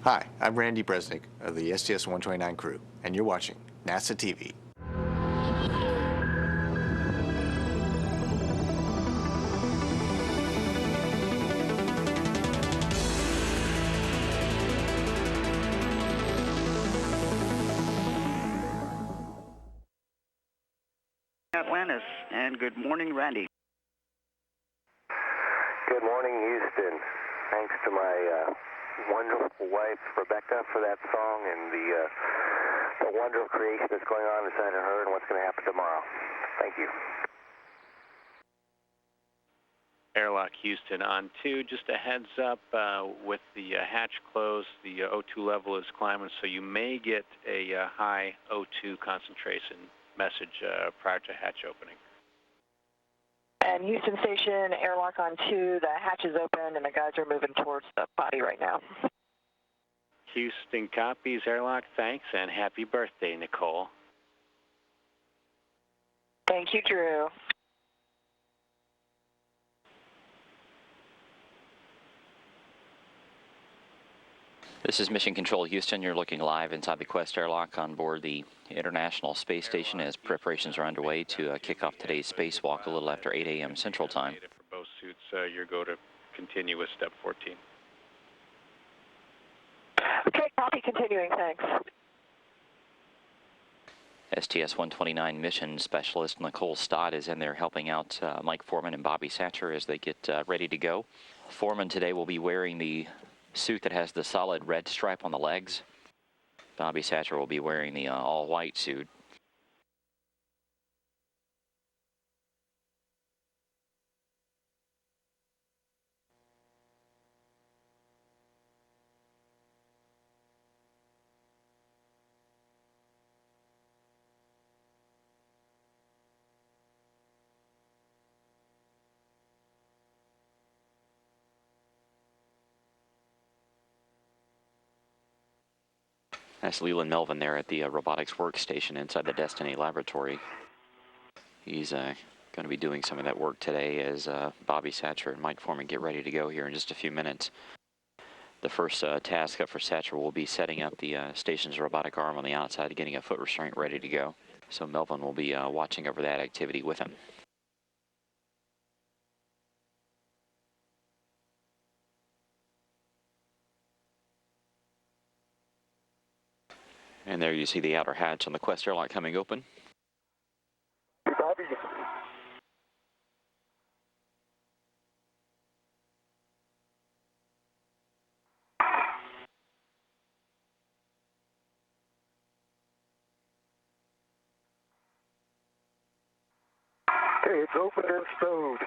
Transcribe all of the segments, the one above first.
Hi, I'm Randy Bresnick of the STS-129 crew, and you're watching NASA TV. Atlantis, and good morning, Randy. Good morning, Houston. Thanks to my wonderful wife, Rebecca, for that song and the wonderful creation that's going on inside of her and what's going to happen tomorrow. Thank you. Airlock Houston on 2. Just a heads up, with the hatch closed, the O2 level is climbing, so you may get a high O2 concentration message prior to hatch opening. And Houston Station, airlock on 2, the hatch is open and the guys are moving towards the body right now. Houston copies, airlock, thanks, and happy birthday, Nicole. Thank you, Drew. This is Mission Control Houston. You're looking live inside the Quest airlock on board the International Space Station as preparations are underway to kick off today's spacewalk a little after 8 a.m. Central Time. For both suits, your go to continue with step 14. Okay, copy, continuing, thanks. STS-129 mission specialist Nicole Stott is in there helping out Mike Foreman and Bobby Satcher as they get ready to go. Foreman today will be wearing the suit that has the solid red stripe on the legs. Bobby Satcher will be wearing the all-white suit. That's Leland Melvin there at the robotics workstation inside the Destiny laboratory. He's going to be doing some of that work today as Bobby Satcher and Mike Foreman get ready to go here in just a few minutes. The first task up for Satcher will be setting up the station's robotic arm on the outside, getting a foot restraint ready to go. So Melvin will be watching over that activity with him. And there you see the outer hatch on the Quest airlock coming open. Bobby. Okay, it's open and stowed.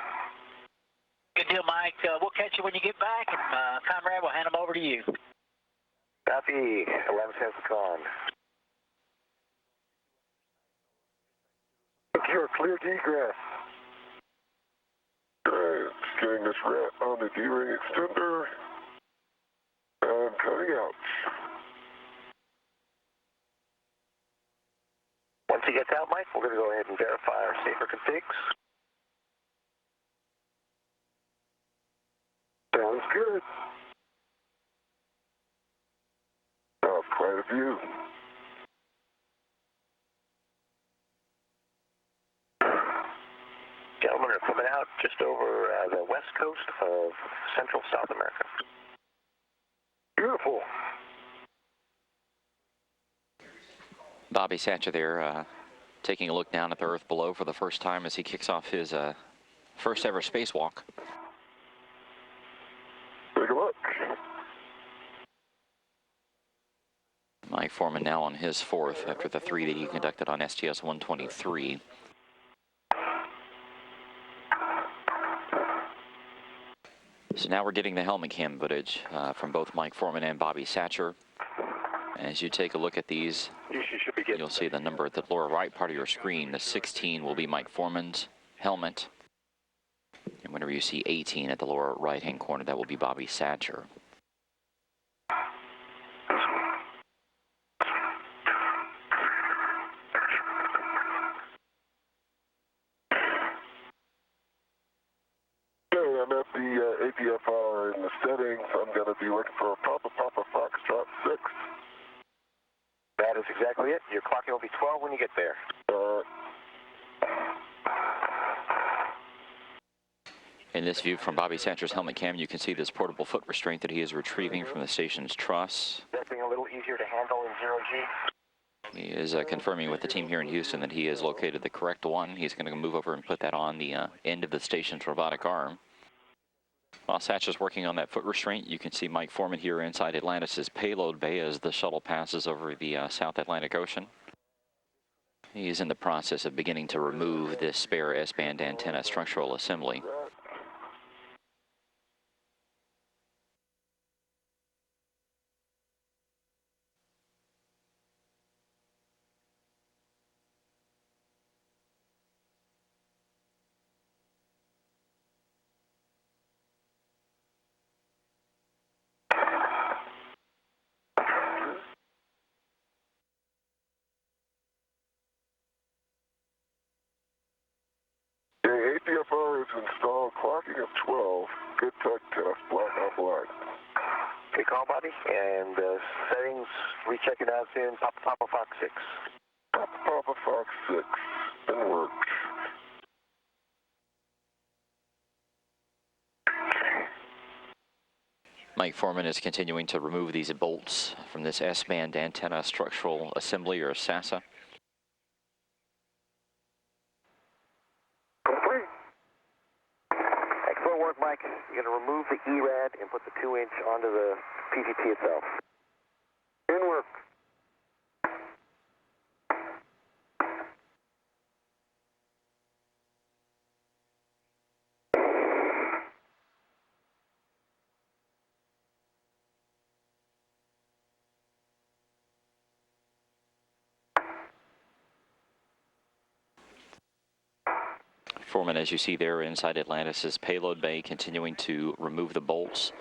Good deal, Mike. We'll catch you when you get back, and Conrad will hand them over to you. Copy. 11 cents gone. You're clear to egress. Alright, just getting this rat on the D-ring extender and cutting out. Once he gets out, Mike, we're going to go ahead and verify our safer configs. Sounds good. Quite a view. Gentlemen are coming out just over the west coast of Central South America. Beautiful. Bobby Satcher there taking a look down at the Earth below for the first time as he kicks off his first ever spacewalk. Take a look. Mike Foreman now on his fourth after the 3 that he conducted on STS-123. So now we're getting the helmet cam footage from both Mike Foreman and Bobby Satcher. As you take a look at these, you'll see the number at the lower right part of your screen. The 16 will be Mike Foreman's helmet. And whenever you see 18 at the lower right-hand corner, that will be Bobby Satcher. Okay, I'm at the APFR in the settings. I'm going to be looking for a Papa Foxtrot That's exactly it. Your clocking will be 12 when you get there. In this view from Bobby Satcher's helmet cam, you can see this portable foot restraint that he is retrieving from the station's truss. That being a little easier to handle in 0G. He is confirming with the team here in Houston that he has located the correct one. He's going to move over and put that on the end of the station's robotic arm. While Satcher's working on that foot restraint, you can see Mike Foreman here inside Atlantis' payload bay as the shuttle passes over the South Atlantic Ocean. He is in the process of beginning to remove this spare S-band antenna structural assembly. APFR is installed, clocking at 12. Good tech test, black on black. Okay, call, Bobby. And settings, rechecking out in Papa Fox 6. Papa Fox 6, and works. Mike Foreman is continuing to remove these bolts from this S-band antenna structural assembly, or SASA. Complete. Excellent work, Mike. You're going to remove the ERAD and put the 2-inch onto the PGT itself. In work. Foreman, as you see there inside Atlantis' payload bay, continuing to remove the bolts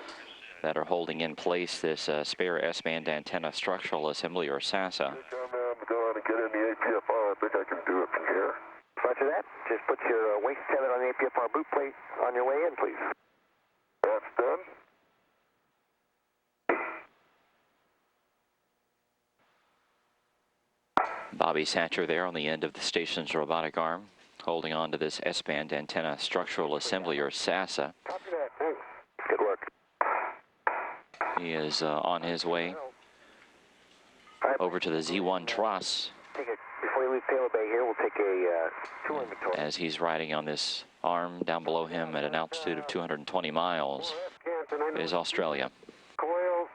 that are holding in place this spare S-band antenna structural assembly, or SASA. I'm going to get in the APFR. I think I can do it from here. Roger that. Just put your waist tether on the APFR boot plate on your way in, please. That's done. Bobby Satcher there on the end of the station's robotic arm, holding on to this S-band antenna structural assembly, or SASA. Copy that. Thanks. Good work. He is on his way over to the Z1 truss Before you leave payload bay here, we'll take a tour inventory. as he's riding on this arm. Down below him at an altitude of 220 miles is Australia. Coils,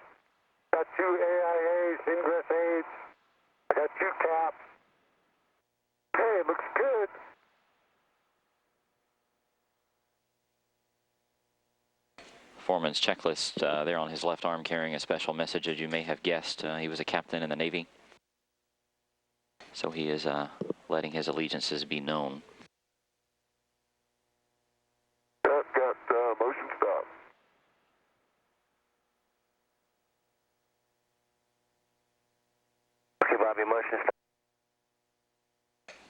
got 2 AIAs, ingress aids, I got 2 caps. Hey, it looks good. Foreman's checklist there on his left arm, carrying a special message. As you may have guessed, he was a captain in the Navy, so he is letting his allegiances be known. Got motion stop. Okay, Bobby, motion stop.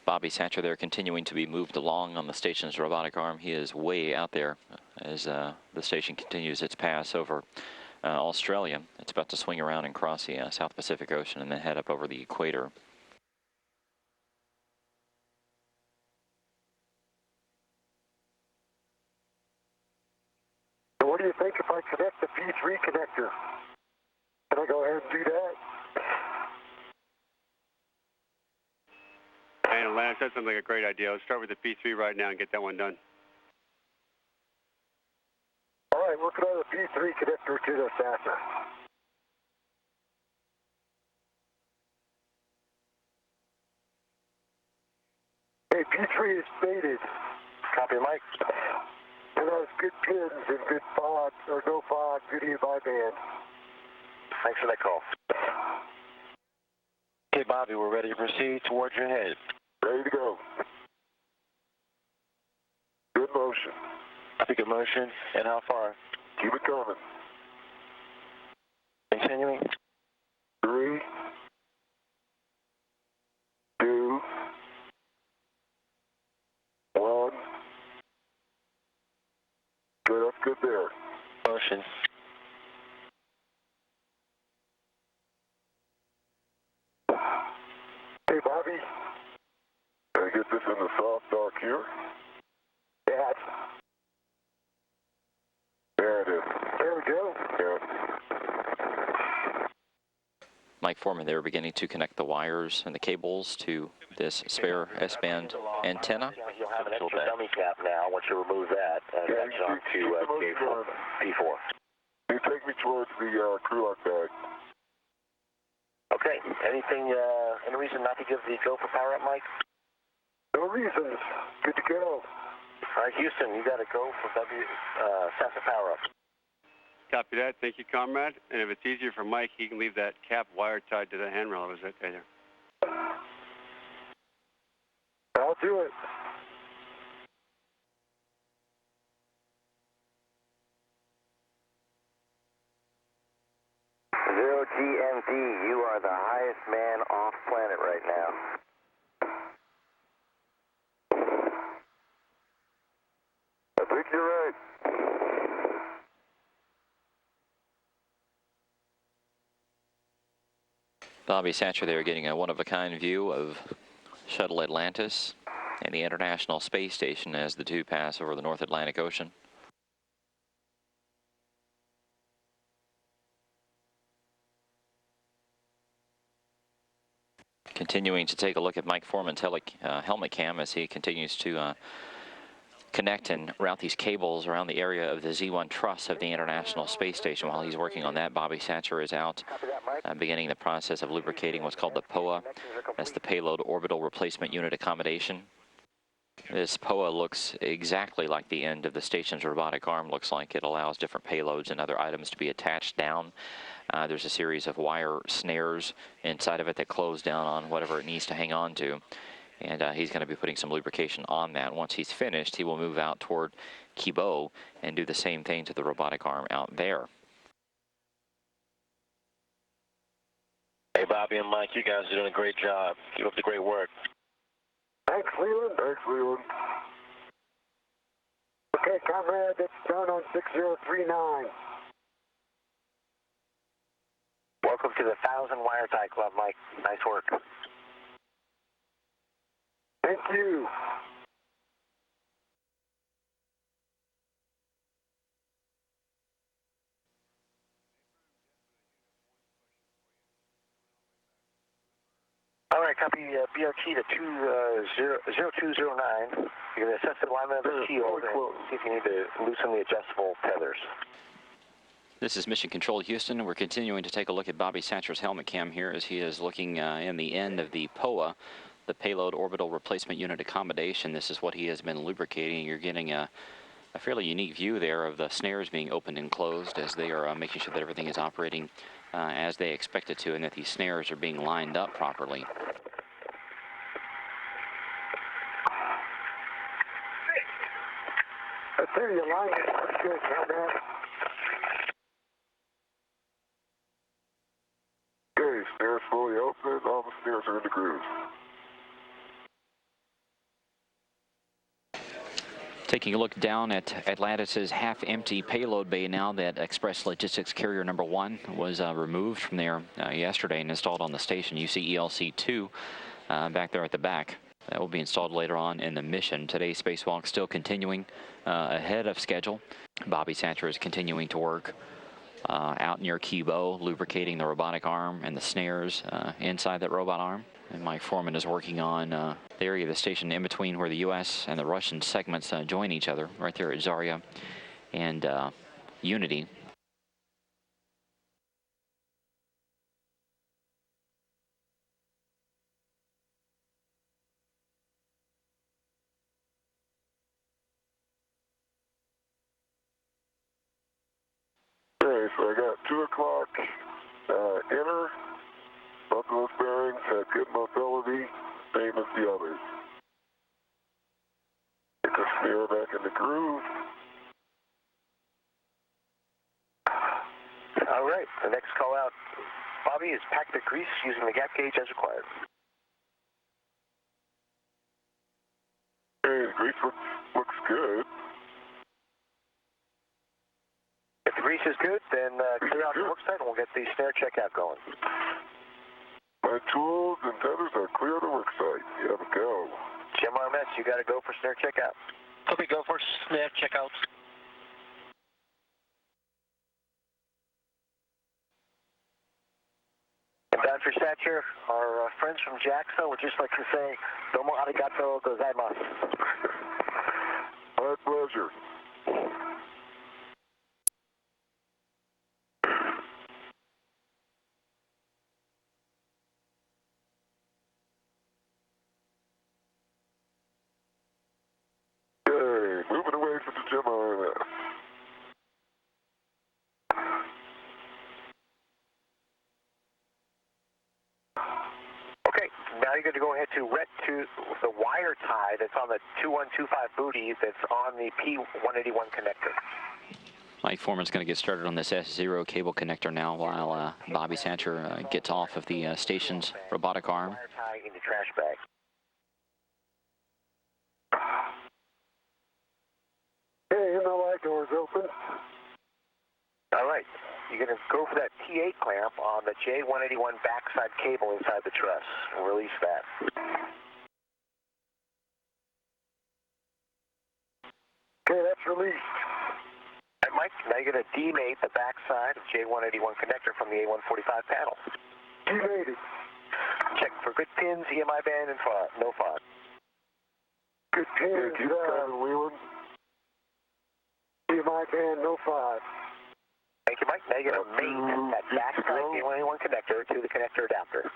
Bobby Satcher there continuing to be moved along on the station's robotic arm. He is way out there as the station continues its pass over Australia. It's about to swing around and cross the South Pacific Ocean and then head up over the equator. So what do you think if I connect the P3 connector? Can I go ahead and do that? And Atlantis, that sounds like a great idea. Let's start with the P3 right now and get that one done. All right, working on the P3 connector to the SASA. Hey, P3 is faded. Copy, Mike. And those good pins and good fog, or no fog, good band. Thanks for that call. Okay, Bobby, we're ready to proceed towards your head. Ready to go. Good motion. Good motion. And how far? Keep it coming. Continuing. 3, 2, 1. Good, that's good there. Motion. Hey, Bobby. Can I get this in the soft dock here? Yeah. There it is. There we go. Yeah. Mike Foreman, they were beginning to connect the wires and the cables to this spare S-band antenna. You'll have an extra dummy cap now once you remove that and that's on to P4. You take me towards the crew lock bag. Okay. Any reason not to give the go for power up, Mike? No reason. Good to go. All right, Houston, you got to go for SASA power up. Copy that. Thank you, comrade. And if it's easier for Mike, he can leave that cap wire tied to the handrail. Is that right there? I'll do it. Zero GMD, you are the highest man off planet right now. I think you're right. Bobby Satcher, they were getting a one-of-a-kind view of Shuttle Atlantis and the International Space Station as the two pass over the North Atlantic Ocean. Continuing to take a look at Mike Foreman's helmet cam as he continues to connect and route these cables around the area of the Z1 truss of the International Space Station. While he's working on that, Bobby Satcher is out beginning the process of lubricating what's called the POA. That's the Payload Orbital Replacement Unit Accommodation. This POA looks exactly like the end of the station's robotic arm looks like. It allows different payloads and other items to be attached down. There's a series of wire snares inside of it that close down on whatever it needs to hang on to. And he's going to be putting some lubrication on that. Once he's finished, he will move out toward Kibo and do the same thing to the robotic arm out there. Hey, Bobby and Mike, you guys are doing a great job. Keep up the great work. Thanks, Leland. Thanks, Leland. Okay, comrade, it's done on 6039. Welcome to the 1,000 Wire Tie Club, Mike. Nice work. Thank you. All right, copy BRT to 0209. You're going to assess the alignment of the keel and see if you need to loosen the adjustable tethers. This is Mission Control Houston. We're continuing to take a look at Bobby Satcher's helmet cam here as he is looking in the end of the POA, the Payload Orbital Replacement Unit Accommodation. This is what he has been lubricating. You're getting a fairly unique view there of the snares being opened and closed as they are making sure that everything is operating as they expect it to and that these snares are being lined up properly. I tell you, your line is pretty good, comrade. Okay, snares fully open. All the snares are in the grooves. Taking a look down at Atlantis' half-empty payload bay now that Express Logistics Carrier number 1 was removed from there yesterday and installed on the station. You see ELC-2 back there at the back. That will be installed later on in the mission. Today's spacewalk still continuing ahead of schedule. Bobby Satcher is continuing to work out near Kibo, lubricating the robotic arm and the snares inside that robot arm. And Mike Foreman is working on the area of the station in between where the U.S. and the Russian segments join each other, right there at Zarya and Unity. Okay, so I got 2 o'clock inner. Both those bearings have good mobility, same as the others. Get the snare back in the groove. All right, the next call out, Bobby, is pack the grease using the gap gauge as required. Okay, the grease looks good. If the grease is good, then clear out the work site and we'll get the snare checkout going. My My tools and tethers are clear to work site. You have a go. Jim RMS, you got to go for snare checkout. Okay, go for snare checkout. Inbound for Satcher, our friends from Jackson would just like to say, domo arigato gozaimasu. My pleasure. Okay, moving away from the Jim RMS. Okay, now you're going to go ahead to the wire tie that's on the 2125 booty that's on the P181 connector. Mike Foreman's going to get started on this S0 cable connector now while Bobby Satcher gets off of the station's robotic arm. Wire tie in the trash bag. Okay, MLI doors open. All right, you're going to go for that T8 clamp on the J181 backside cable inside the truss and release that. Okay, that's released. All right, Mike, now you're going to demate the backside of J181 connector from the A145 panel. Demated. Check for good pins, EMI band, and no fog. Good pins. Keep driving, Wheeling. EMI band, no 5. Thank you, Mike. Now you're going to mate that backside J181 connector to the connector adapter.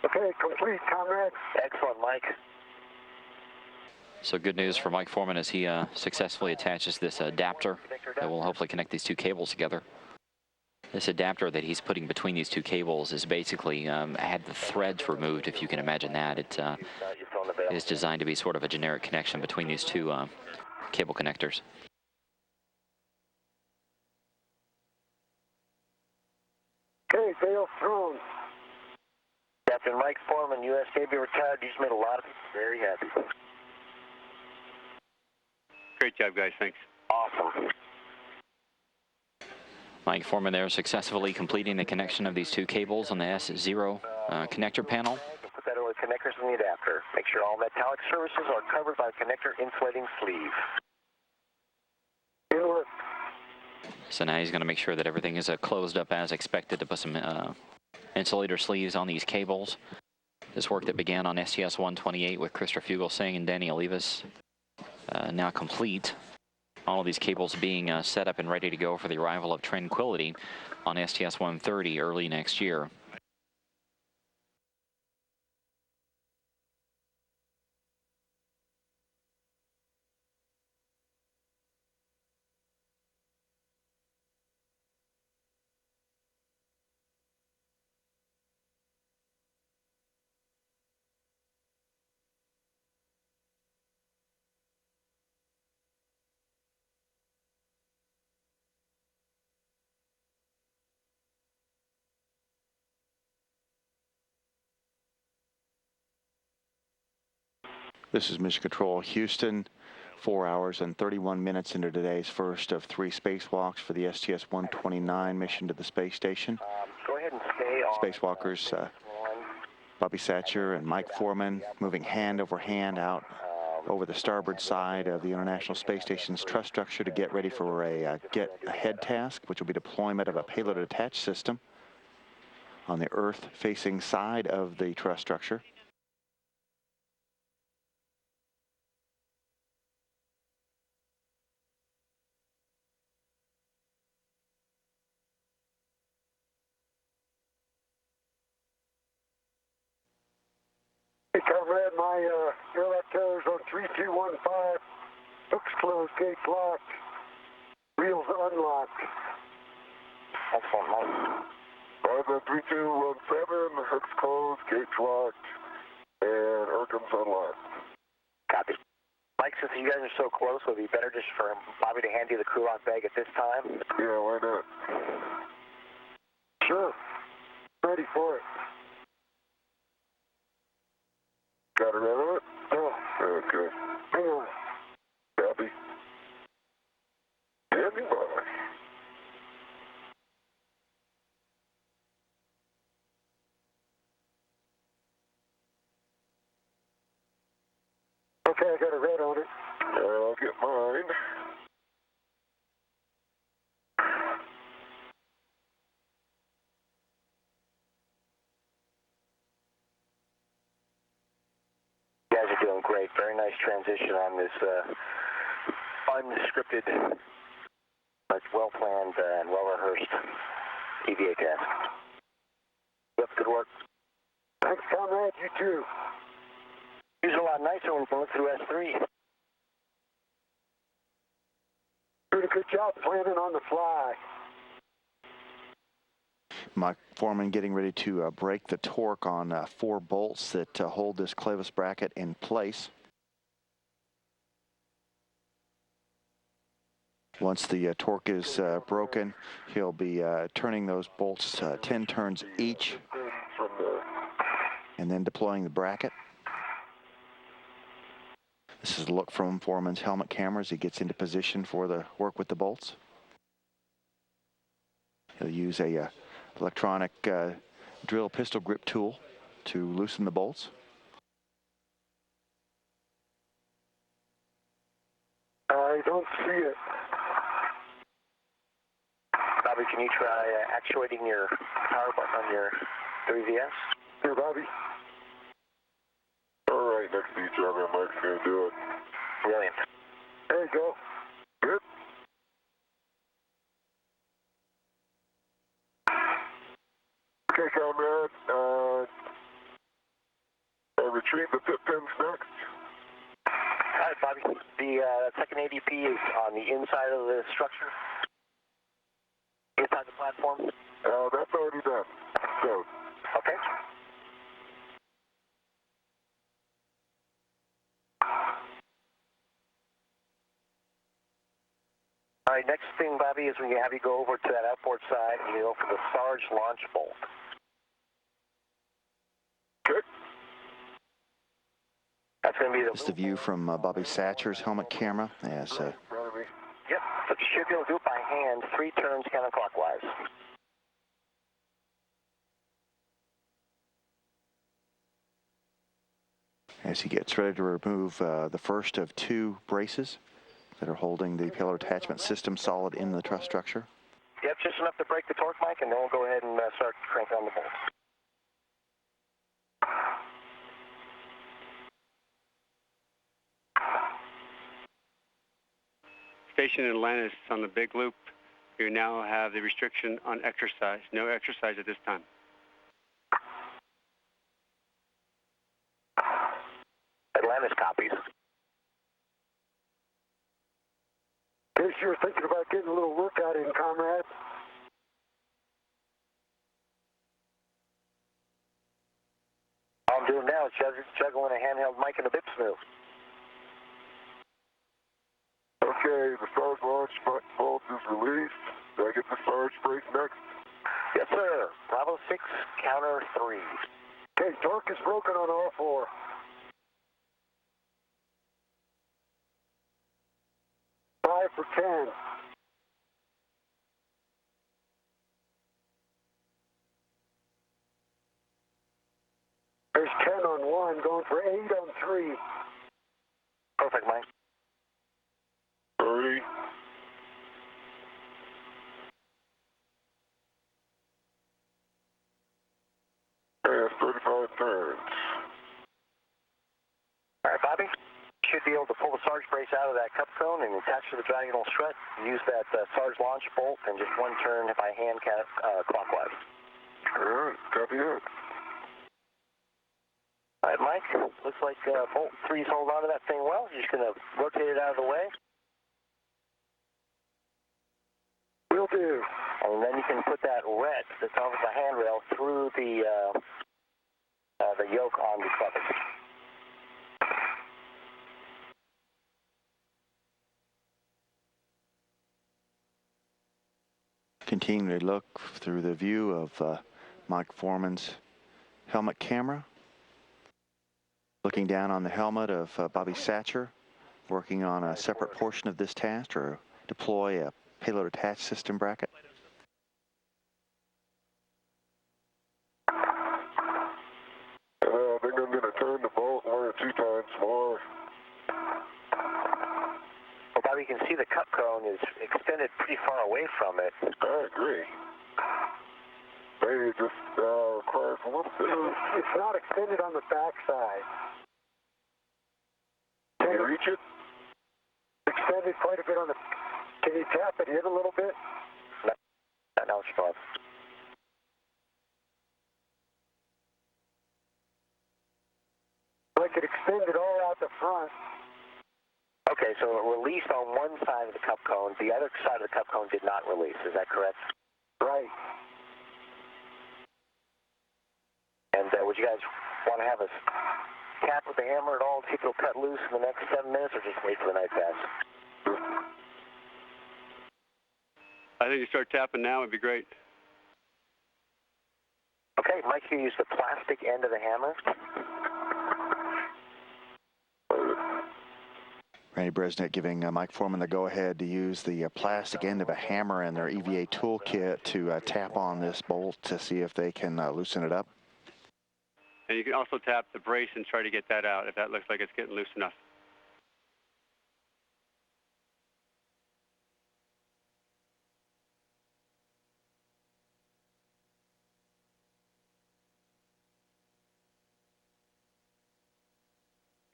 Okay, complete, comrade. Excellent, Mike. So good news for Mike Foreman as he successfully attaches this adapter that will hopefully connect these two cables together. This adapter that he's putting between these two cables is basically had the threads removed, if you can imagine that. It is designed to be sort of a generic connection between these two cable connectors. Okay, bail thrown. Captain Mike Foreman, U.S. Navy retired. You just made a lot of people very happy. Great job, guys. Thanks. Awesome. Mike Foreman there successfully completing the connection of these two cables on the S0 connector panel. Put that over the connectors in the adapter. Make sure all metallic surfaces are covered by connector insulating sleeve. Inlet. So now he's going to make sure that everything is closed up as expected to put some insulator sleeves on these cables. This work that began on STS-128 with Christopher Fugelsang and Danny Olivas now complete. All of these cables being set up and ready to go for the arrival of Tranquility on STS-130 early next year. This is Mission Control Houston, 4 hours and 31 minutes into today's first of 3 spacewalks for the STS-129 mission to the space station. Go ahead and stay on. Spacewalkers Bobby Satcher and Mike Foreman moving hand over hand out over the starboard side of the International Space Station's truss structure to get ready for a get-ahead task, which will be deployment of a payload attached system on the Earth-facing side of the truss structure. Hey, comrade, my airlock tethers on 3215. Hooks closed, gates locked. Wheels unlocked. Excellent, Mike. On the 3217, hooks closed, gates locked, and Urcham's unlocked. Copy. Mike, since you guys are so close, would it be better just for Bobby to hand you the crew lock bag at this time? Yeah, why not? Sure. Ready for it. Got it right on it? Oh, okay. Hang on. Copy. Standing by. Okay, I got a red on it. And I'll get mine. You guys are doing great. Very nice transition on this unscripted, but well-planned and well-rehearsed EVA test. Yep, good work. Thanks, comrade. You too. It's a lot nicer when you can look through S3. Doing a good job planning on the fly. Mike Foreman getting ready to break the torque on 4 bolts that hold this clevis bracket in place. Once the torque is broken, he'll be turning those bolts 10 turns each and then deploying the bracket. This is a look from Foreman's helmet camera as he gets into position for the work with the bolts. He'll use a electronic drill pistol grip tool to loosen the bolts. I don't see it. Bobby, can you try actuating your power button on your 3VS? Here, Bobby. All right, next to each other, Mike's going to do it. Brilliant. There you go. Good. Okay, comrade. Retrieve the pit pins next. All right, Bobby. The second ADP is on the inside of the structure. Inside the platform. That's already done. So. Okay. All right, next thing, Bobby, is we have you go over to that outboard side and you go for the Sarge launch bolt. Good. That's going to be the... This is the view from Bobby Satcher's helmet camera as Yep, so you should be able to do it by hand, 3 turns counterclockwise. as he gets ready to remove the first of 2 braces that are holding the payload attachment system solid in the truss structure. Yep, just enough to break the torque, Mike, and then we'll go ahead and start cranking on the bolts. Station in Atlantis on the big loop. You now have the restriction on exercise. No exercise at this time. Atlantis copies. In case you're thinking about getting a little workout in, comrade. All I'm doing now is juggling a handheld mic and a bip move. Okay, the Sarge launch bolt is released. Do I get the Sarge brace next? Yes, sir. Bravo 6, counter 3. Okay, torque is broken on all 4. Five for 10. There's 10 on 1, going for 8 on 3. Perfect, Mike. 30. And 35 turns. All right, Bobby. Should be able to pull the Sarge brace out of that cup cone and attach to the diagonal strut. Use that Sarge launch bolt and just 1 turn by hand clockwise. All right, copy that. All right, Mike. Looks like bolt 3's holding on to that thing well. You're just going to rotate it out of the way. Will do. And then you can put that red that's over the handrail through the yoke on the clevis. Continue to look through the view of Mike Foreman's helmet camera. Looking down on the helmet of Bobby Satcher, working on a separate portion of this task to deploy a payload attached system bracket. I think I'm going to turn the bolt 1 or 2 times more. Bobby, you can see the cup cone is extended pretty far away from it. I agree. Maybe it just requires a little bit of... It's not extended on the back side. Can you reach it? Extended quite a bit on the... Can you tap it in a little bit? No, now it's fine. Like it extended all out the front. Okay, so it released on one side of the cup cone. The other side of the cup cone did not release. Is that correct? Right. And would you guys want to have us tap with the hammer at all, see if it'll cut loose in the next 7 minutes, or just wait for the night pass? I think you start tapping now would be great. Okay, Mike, you use the plastic end of the hammer. Randy Bresnik giving Mike Foreman the go-ahead to use the plastic end of a hammer in their EVA toolkit to tap on this bolt to see if they can loosen it up. And you can also tap the brace and try to get that out if that looks like it's getting loose enough.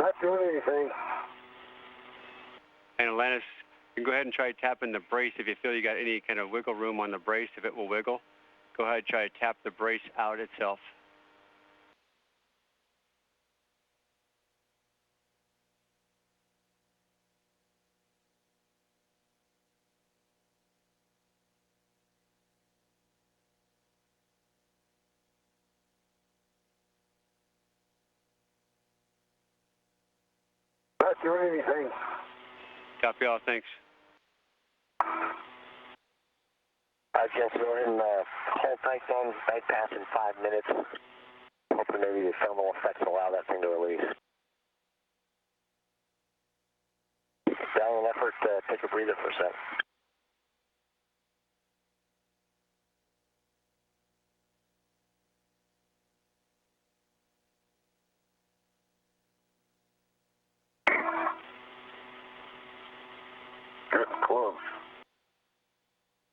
Not doing anything. And Atlantis, you can go ahead and try tapping the brace if you feel you got any kind of wiggle room on the brace, if it will wiggle. Go ahead and try to tap the brace out itself. Not doing anything. Copy all, thanks. Jensen, we're in hold tight zone, night pass in 5 minutes. Hoping maybe the thermal effects allow that thing to release. Down an effort, take a breather for a sec. Getting close.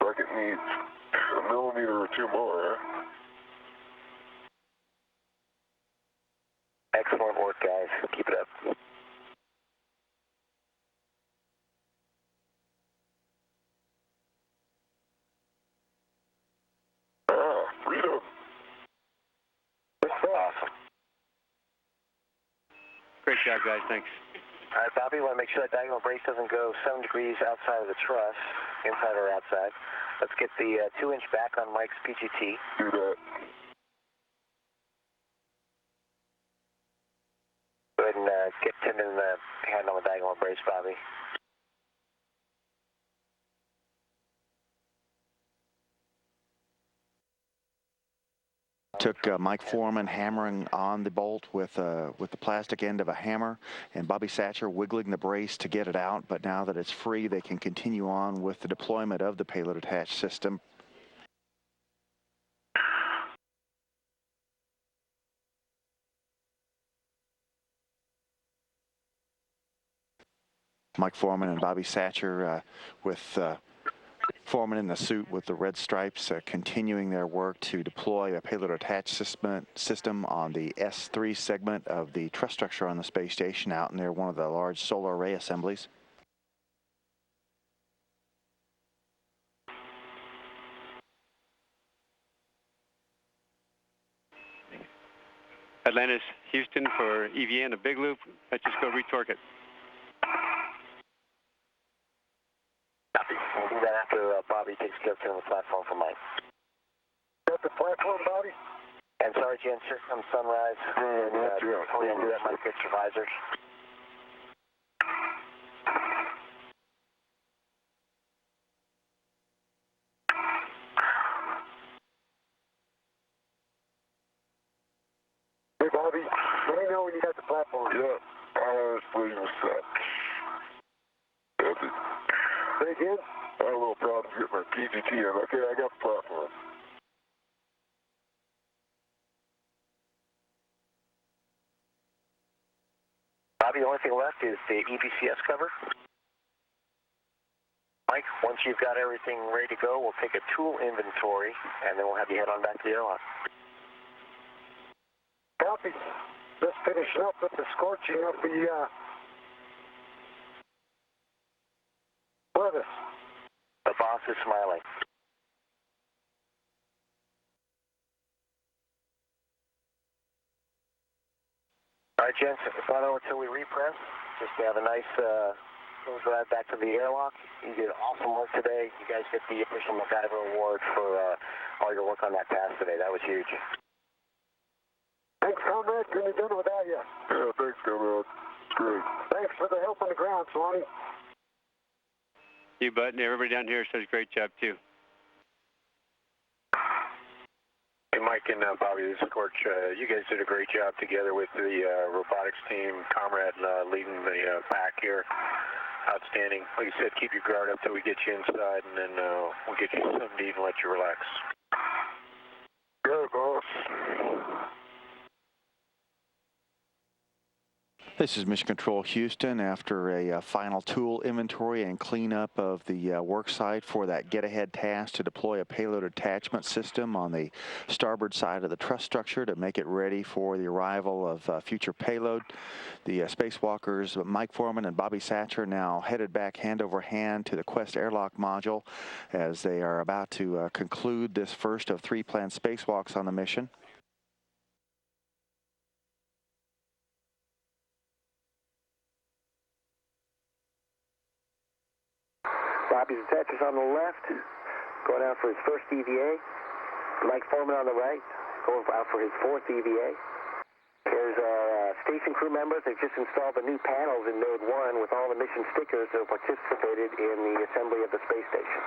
Like it needs a millimeter or two more, huh? Excellent work, guys. Keep it up. Ah, freedom. Awesome. Great job, guys, thanks. All right, Bobby, want to make sure that diagonal brace doesn't go 7 degrees outside of the truss, inside or outside. Let's get the 2-inch back on Mike's PGT. Do that. Go ahead and get Tim in the hand on the diagonal brace, Bobby. Took Mike Foreman hammering on the bolt with the plastic end of a hammer, and Bobby Satcher wiggling the brace to get it out. But now that it's free, they can continue on with the deployment of the payload attached system. Mike Foreman and Bobby Satcher with Foreman in the suit with the red stripes continuing their work to deploy a payload attached system on the S3 segment of the truss structure on the space station out near one of the large solar array assemblies. Atlantis, Houston for EVA and a big loop. Let's just go retorque it. Copy. We'll do that after Bobby takes care of the platform for Mike. Got the platform, Bobby? And sorry, Jen, here comes sunrise. Before we undo that, Mike gets your visors. Hey, Bobby, let me know when you got the platform. Yeah, I was waiting a sec. That's it. Say again? I had a little problem getting my PGT in. Okay, I got the platform. Bobby, the only thing left is the EBCS cover. Mike. Once you've got everything ready to go, we'll take a tool inventory, and then we'll have you head on back to the airlock. Copy. Just finishing up with the scorching of the lettuce. The boss is smiling. All right, gents, it's not over until we repress. Just to have a nice drive back to the airlock. You did awesome work today. You guys get the official MacGyver Award for all your work on that task today. That was huge. Thanks, comrade. Couldn't have done it without you. Yeah, thanks, comrade. Great. Thanks for the help on the ground, Swanee. You, Bud, and everybody down here says great job, too. Hey, Mike and Bobby, this is Scorch. You guys did a great job together with the robotics team. Comrade leading the pack here. Outstanding. Like you said, keep your guard up till we get you inside, and then we'll get you something to eat and let you relax. Good, boss. This is Mission Control Houston after a final tool inventory and cleanup of the work site for that get-ahead task to deploy a payload attachment system on the starboard side of the truss structure to make it ready for the arrival of future payload. The spacewalkers Mike Foreman and Bobby Satcher now headed back hand over hand to the Quest airlock module as they are about to conclude this first of 3 planned spacewalks on the mission. Bobby's attachers on the left, going out for his first EVA. Mike Foreman on the right, going out for his 4th EVA. Here's our station crew members. They've just installed the new panels in Node 1 with all the mission stickers that participated in the assembly of the space station.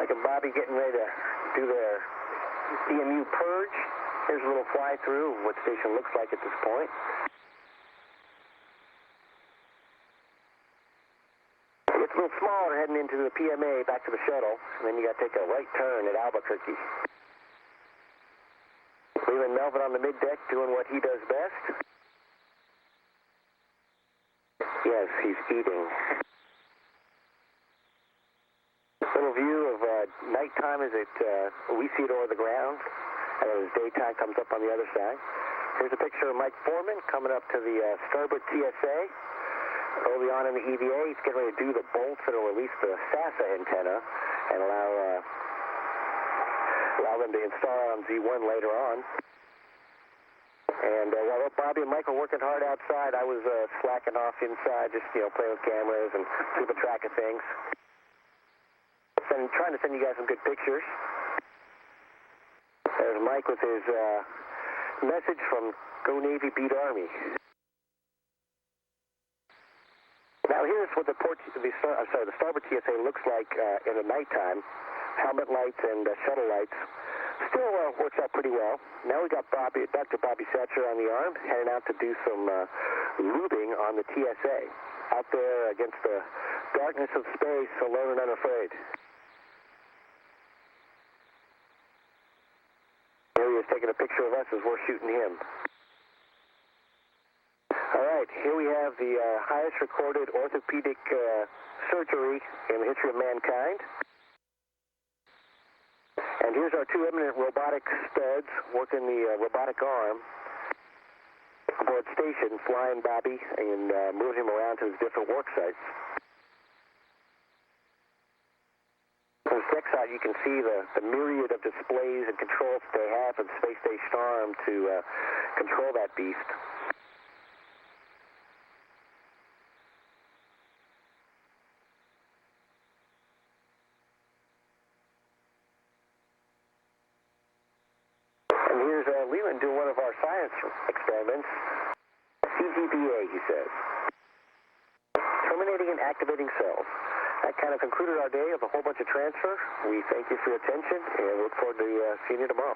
Mike and Bobby getting ready to do their CMU purge. Here's a little fly-through of what the station looks like at this point. It's a little smaller heading into the PMA back to the shuttle, and then you got to take a right turn at Albuquerque. Leaving Melvin on the middeck doing what he does best. Yes, he's eating. Little view of nighttime as we see it over the ground, and as daytime comes up on the other side. Here's a picture of Mike Foreman coming up to the starboard TSA. Early on in the EVA, he's getting ready to do the bolts that will release the SASA antenna and allow them to install on Z1 later on. And while Bobby and Mike were working hard outside, I was slacking off inside, just playing with cameras and keeping track of things. And trying to send you guys some good pictures. There's Mike with his message from Go Navy, Beat Army. Now here's what the starboard TSA looks like in the nighttime. Helmet lights and shuttle lights. Still works out pretty well. Now we got Dr. Bobby Satcher on the arm, heading out to do some lubing on the TSA. Out there against the darkness of space, alone and unafraid. Here he is taking a picture of us as we're shooting him. All right, here we have the highest recorded orthopedic surgery in the history of mankind. And here's our 2 eminent robotic studs working the robotic arm aboard station, flying Bobby and moving him around to his different work sites. On the next side, you can see the myriad of displays and controls that they have in Space Station Arm to control that beast. And here's Leland doing one of our science experiments. CGBA, he says. Terminating and activating cells. That kind of concluded our day of a whole bunch of transfer. We thank you for your attention and look forward to seeing you tomorrow.